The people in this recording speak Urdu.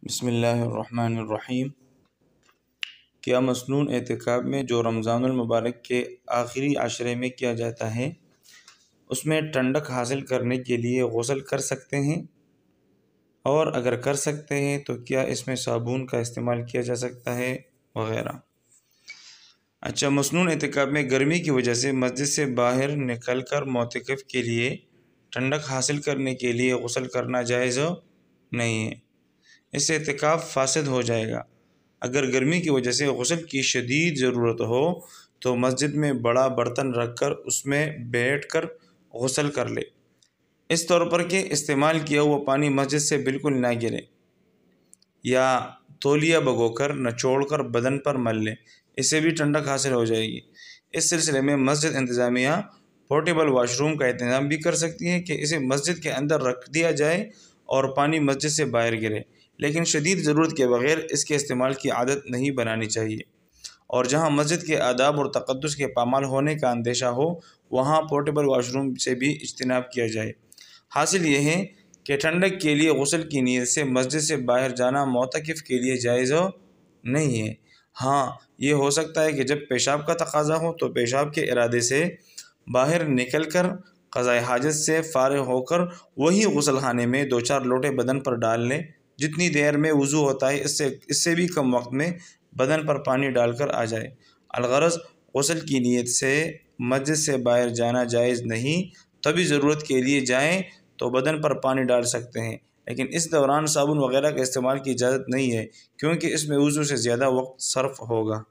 بسم اللہ الرحمن الرحیم۔ کیا مسنون اعتکاف میں جو رمضان المبارک کے آخری عشرے میں کیا جاتا ہے اس میں ٹھنڈک حاصل کرنے کے لیے غسل کر سکتے ہیں؟ اور اگر کر سکتے ہیں تو کیا اس میں صابن کا استعمال کیا جا سکتا ہے وغیرہ۔ اچھا، مسنون اعتکاف میں گرمی کی وجہ سے مسجد سے باہر نکل کر معتکف کے لیے ٹھنڈک حاصل کرنے کے لیے غسل کرنا جائز نہیں ہے، اس سے اعتکاف فاسد ہو جائے گا۔ اگر گرمی کی وجہ سے غسل کی شدید ضرورت ہو تو مسجد میں بڑا برتن رکھ کر اس میں بیٹھ کر غسل کر لے، اس طور پر کہ استعمال کیا ہوا پانی مسجد سے بالکل نہ گرے، یا تولیہ بھگو کر نچوڑ کر بدن پر مل لے، اس سے بھی ٹھنڈک حاصل ہو جائے گی۔ اس سلسلے میں مسجد انتظامیہ پورٹیبل واش روم کا اہتمام بھی کر سکتی ہے کہ اسے مسجد کے اندر رکھ دیا جائے اور پانی مسجد سے باہر گرے، لیکن شدید ضرورت کے بغیر اس کے استعمال کی عادت نہیں بنانی چاہیے۔ اور جہاں مسجد کے آداب اور تقدس کے پامال ہونے کا اندیشہ ہو وہاں پورٹیبل واش روم سے بھی اجتناب کیا جائے۔ حاصل یہ ہے کہ ٹھنڈک کے لیے غسل کی نیت سے مسجد سے باہر جانا معتکف کے لیے جائز نہیں ہے۔ ہاں، یہ ہو سکتا ہے کہ جب پیشاب کا تقاضا ہو تو پیشاب کے ارادے سے باہر نکل کر قضاء حاجت سے فارغ ہو کر وہی غسل خانے میں 2-4 لوٹے بدن پر ڈال لیں۔ جتنی دیر میں وضو ہوتا ہے اس سے بھی کم وقت میں بدن پر پانی ڈال کر آ جائے۔ الغرض غسل کی نیت سے مسجد سے باہر جانا جائز نہیں، تبھی ضرورت کے لیے جائیں تو بدن پر پانی ڈال سکتے ہیں، لیکن اس دوران صابن وغیرہ کا استعمال کی اجازت نہیں ہے کیونکہ اس میں وضو سے زیادہ وقت صرف ہوگا۔